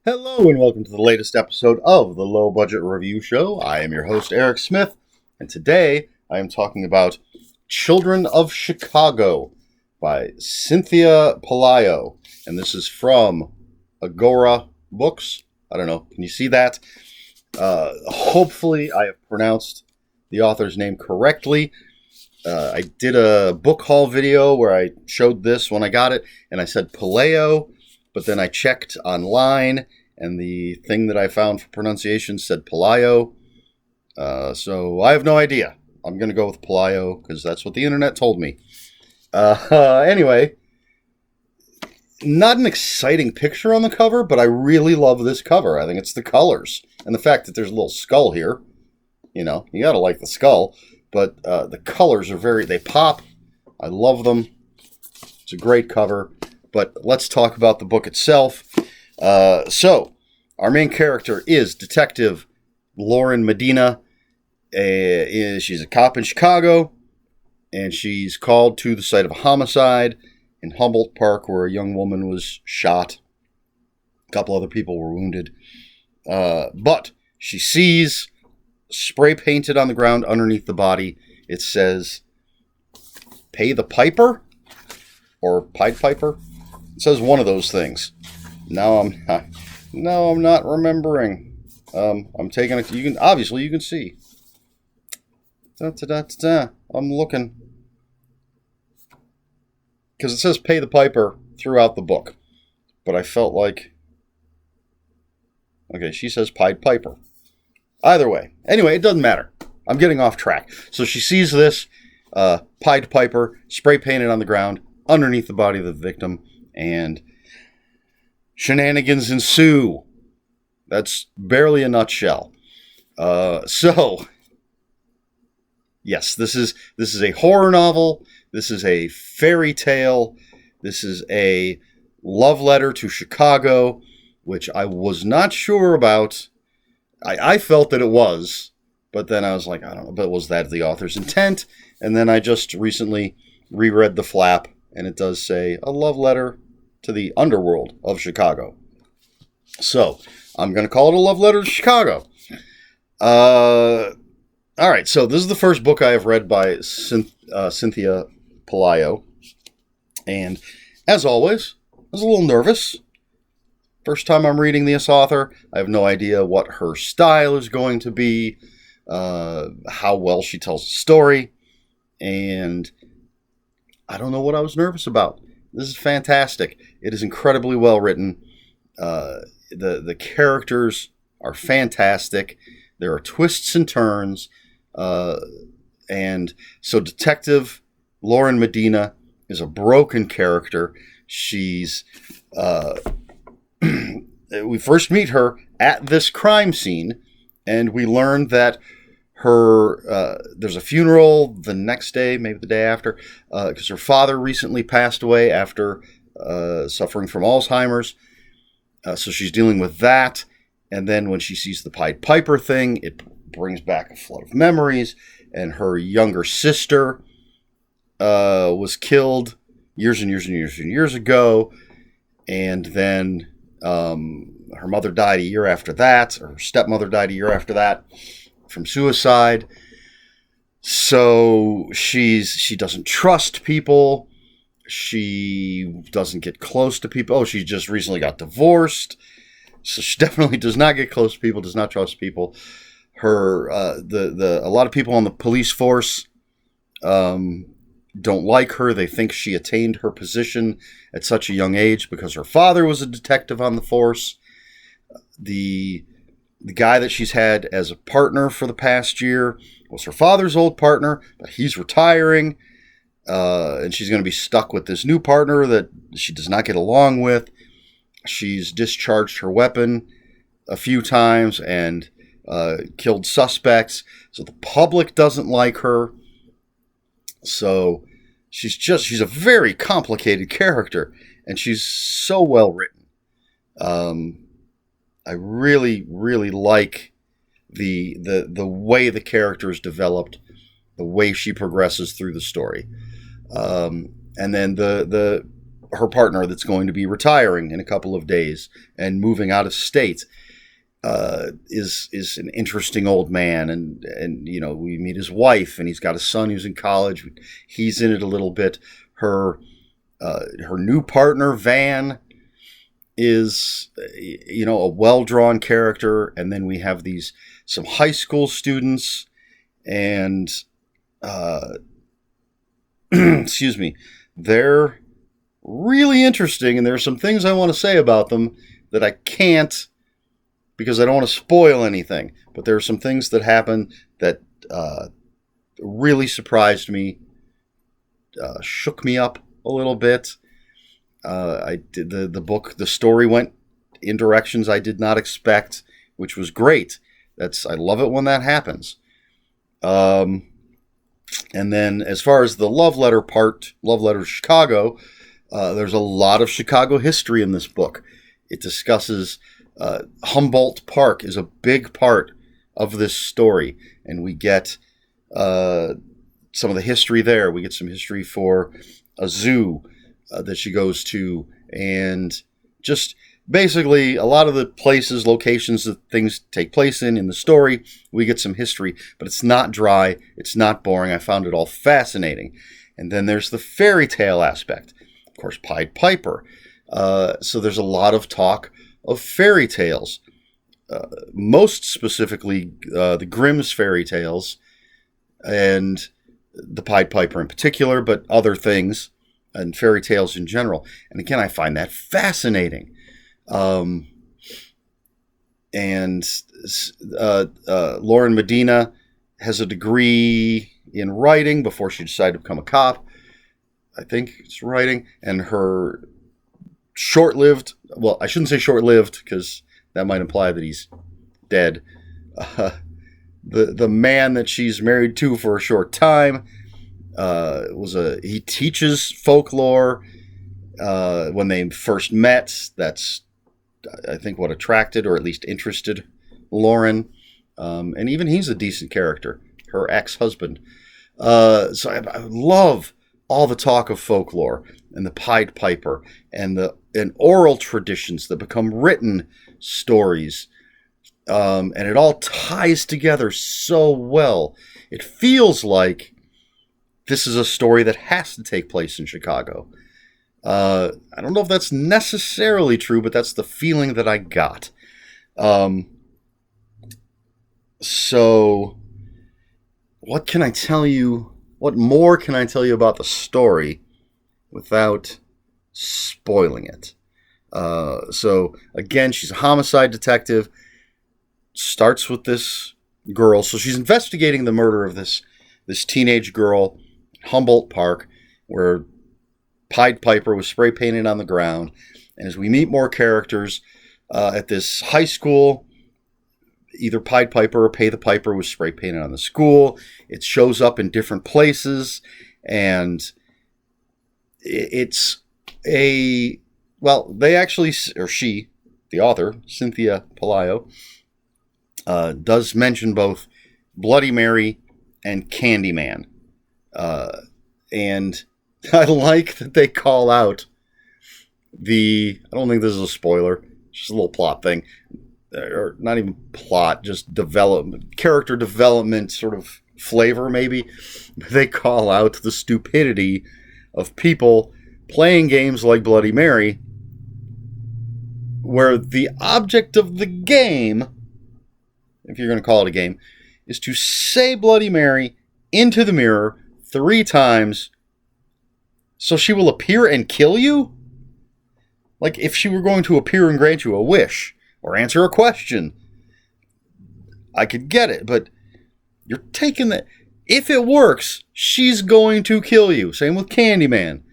Hello and welcome to the latest episode of the Low Budget Review Show. I am your host, Eric Smith, and today I am talking about Children of Chicago by Cynthia Pelayo. And this is from Agora Books. I don't know, can you see that? Hopefully I have pronounced the author's name correctly. I did a book haul video where I showed this when I got it, and I said Pelayo, but then I checked online, and the thing that I found for pronunciation said Pelayo. So I have no idea. I'm going to go with Pelayo because that's what the internet told me. Anyway, not an exciting picture on the cover, but I really love this cover. I think it's the colors and the fact that there's a little skull here. You know, you got to like the skull. But the colors are they pop. I love them. It's a great cover. But let's talk about the book itself. So, our main character is Detective Lauren Medina. She's a cop in Chicago, and she's called to the site of a homicide in Humboldt Park where a young woman was shot. A couple other people were wounded. But she sees spray painted on the ground underneath the body. It says, "Pay the Piper?" Or Pied Piper? It says one of those things. Now I'm not remembering. I'm taking it. You can see. I'm looking because it says "Pay the Piper" throughout the book, but I felt like she says Pied Piper. Either way, anyway, it doesn't matter. I'm getting off track. So she sees this Pied Piper spray painted on the ground underneath the body of the victim, and shenanigans ensue. That's barely a nutshell. So, yes, this is a horror novel. This is a fairy tale. This is a love letter to Chicago, which I was not sure about. I felt that it was, but then I was like, I don't know, but was that the author's intent? And then I just recently reread the flap, and it does say a love letter to the underworld of Chicago. So, I'm going to call it a love letter to Chicago. All right, so this is the first book I have read by Cynthia Pelayo. And as always, I was a little nervous. First time I'm reading this author, I have no idea what her style is going to be, how well she tells a story, and I don't know what I was nervous about. This is fantastic. It is incredibly well written. The characters are fantastic. There are twists and turns. And so Detective Lauren Medina is a broken character. She's... we first meet her at this crime scene, and we learn that there's a funeral the next day, maybe the day after, because her father recently passed away after suffering from Alzheimer's. So she's dealing with that, and then when she sees the Pied Piper thing, it brings back a flood of memories, and her younger sister was killed years and years and years and years ago, and then her mother died a year after that, or her stepmother died a year after that from suicide. So she doesn't trust people. She doesn't get close to people. Oh, she just recently got divorced. So she definitely does not get close to people, does not trust people. Her a lot of people on the police force don't like her. They think she attained her position at such a young age because her father was a detective on the force. The guy that she's had as a partner for the past year was her father's old partner, but he's retiring, and she's going to be stuck with this new partner that she does not get along with. She's discharged her weapon a few times and killed suspects, so the public doesn't like her. So she's a very complicated character, and she's so well written. I really, really like the way the character is developed, the way she progresses through the story. And then the her partner that's going to be retiring in a couple of days and moving out of state is an interesting old man, and we meet his wife, and he's got a son who's in college. He's in it a little bit. Her new partner Van is a well-drawn character, and then we have some high school students, and excuse me, they're really interesting, and there are some things I want to say about them that I can't, because I don't want to spoil anything. But there are some things that happen that really surprised me, shook me up a little bit. I did the story went in directions I did not expect, which was great. I love it when that happens. And then as far as the love letter to Chicago, there's a lot of Chicago history in this book. It discusses Humboldt Park is a big part of this story, and we get some of the history there. We get some history for a zoo that she goes to, and just basically a lot of the places, locations that things take place in the story. We get some history, but it's not dry. It's not boring. I found it all fascinating. And then there's the fairy tale aspect. Of course, Pied Piper. So there's a lot of talk of fairy tales, most specifically the Grimm's fairy tales, and the Pied Piper in particular, but other things, and fairy tales in general. And again, I find that fascinating. And Lauren Medina has a degree in writing before she decided to become a cop. I think it's writing, and her short-lived, well, I shouldn't say short-lived because that might imply that he's dead. The man that she's married to for a short time he teaches folklore. When they first met, that's I think what attracted or at least interested Lauren. And even he's a decent character, her ex-husband. So I love all the talk of folklore and the Pied Piper and oral traditions that become written stories. And it all ties together so well. It feels like this is a story that has to take place in Chicago. I don't know if that's necessarily true, but that's the feeling that I got. So what can I tell you? What more can I tell you about the story without spoiling it? So again, she's a homicide detective. Starts with this girl. So she's investigating the murder of this teenage girl in Humboldt Park, where Pied Piper was spray painted on the ground. And as we meet more characters at this high school, either Pied Piper or Pay the Piper was spray painted on the school. It shows up in different places, and it's they actually, or she, the author, Cynthia Pelayo, does mention both Bloody Mary and Candyman. And I like that they call out I don't think this is a spoiler, it's just a little plot thing. Or not even plot, just character development sort of flavor, maybe. They call out the stupidity of people playing games like Bloody Mary, where the object of the game, if you're going to call it a game, is to say Bloody Mary into the mirror 3 times so she will appear and kill you? Like if she were going to appear and grant you a wish or answer a question, I could get it, but you're taking that. If it works, she's going to kill you. Same with Candyman.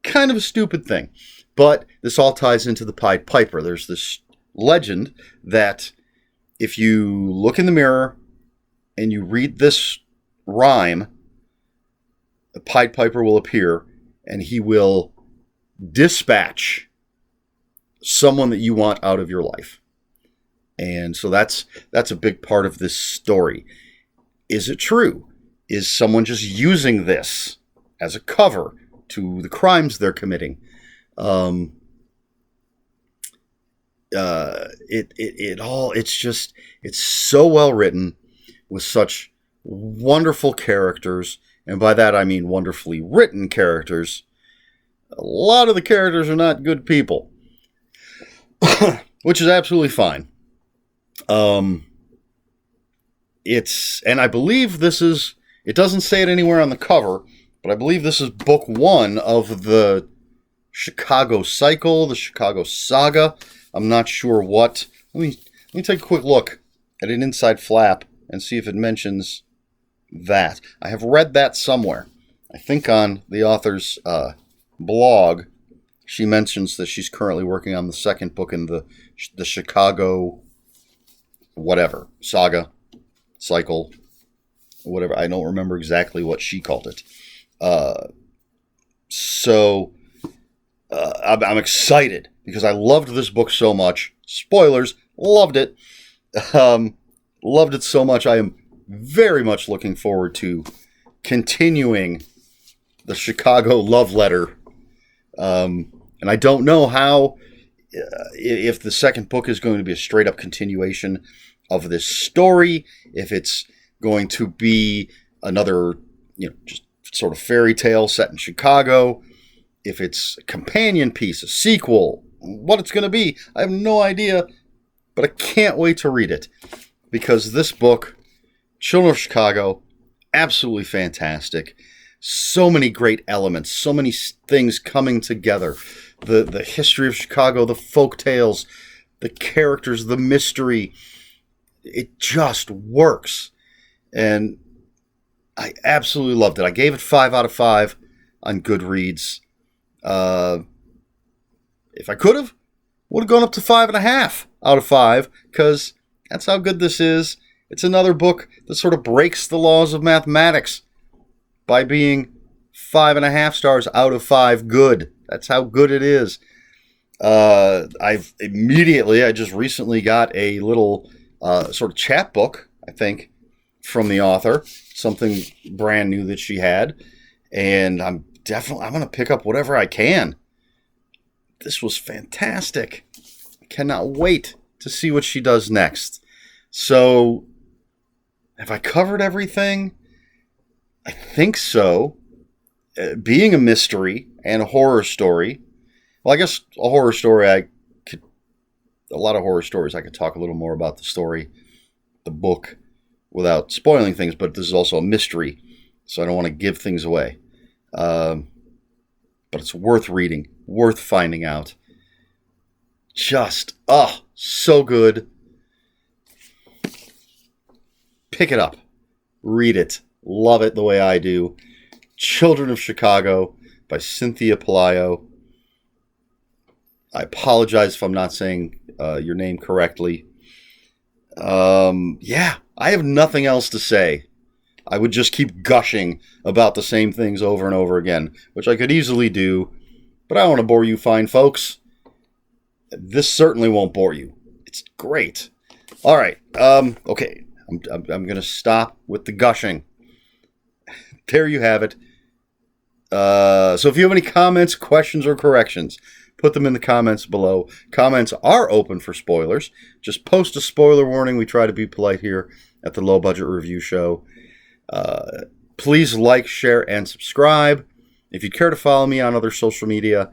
Kind of a stupid thing. But this all ties into the Pied Piper. There's this legend that if you look in the mirror and you read this rhyme, the Pied Piper will appear and he will dispatch someone that you want out of your life. And so that's a big part of this story. Is it true? Is someone just using this as a cover to the crimes they're committing? Um, it's so well written with such wonderful characters, and by that I mean wonderfully written characters. A lot of the characters are not good people, which is absolutely fine. And I believe this is, it doesn't say it anywhere on the cover, but I believe this is book 1 of the Chicago Cycle, the Chicago Saga. I'm not sure what. Let me take a quick look at an inside flap and see if it mentions that. I have read that somewhere. I think on the author's blog, she mentions that she's currently working on the second book in the Chicago whatever saga, cycle, whatever. I don't remember exactly what she called it. I'm excited because I loved this book so much. Spoilers, loved it. Loved it so much. I am very much looking forward to continuing the Chicago love letter. And I don't know how, if the second book is going to be a straight up continuation of this story, if it's going to be another, just sort of fairy tale set in Chicago, if it's a companion piece, a sequel, what it's going to be. I have no idea, but I can't wait to read it because this book, Children of Chicago, absolutely fantastic. So many great elements, so many things coming together. The history of Chicago, the folk tales, the characters, the mystery. It just works. And I absolutely loved it. I gave it 5 out of 5 on Goodreads. If I could have, would have gone up to 5.5 out of 5, because that's how good this is. It's another book that sort of breaks the laws of mathematics by being 5.5 stars out of 5 good. That's how good it is. I just recently got a little sort of chapbook, I think, from the author, something brand new that she had, and I'm going to pick up whatever I can. This was fantastic. I cannot wait to see what she does next. So, have I covered everything? I think so. Being a mystery and a horror story. Well, I guess a horror story, a lot of horror stories, I could talk a little more about the story, the book, without spoiling things, but this is also a mystery, so I don't want to give things away. But it's worth reading, worth finding out. Just, so good. Pick it up. Read it. Love it the way I do. Children of Chicago by Cynthia Pelayo. I apologize if I'm not saying your name correctly. I have nothing else to say. I would just keep gushing about the same things over and over again, which I could easily do, but I don't want to bore you fine folks. This certainly won't bore you. It's great. All right. Okay. I'm going to stop with the gushing. There you have it. So if you have any comments, questions, or corrections, put them in the comments below. Comments are open for spoilers. Just post a spoiler warning. We try to be polite here at the Low Budget Review Show. Please like, share, and subscribe. If you'd care to follow me on other social media,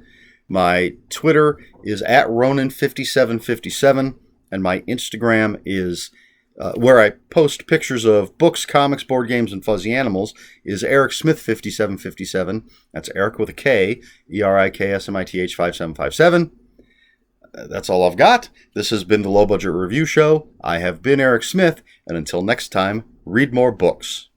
my Twitter is @Ronin5757, and my Instagram is where I post pictures of books, comics, board games, and fuzzy animals, is ErikSmith5757. That's Eric with a K, ERIKSMITH 5757. That's all I've got. This has been the Low Budget Review Show. I have been Eric Smith, and until next time, read more books.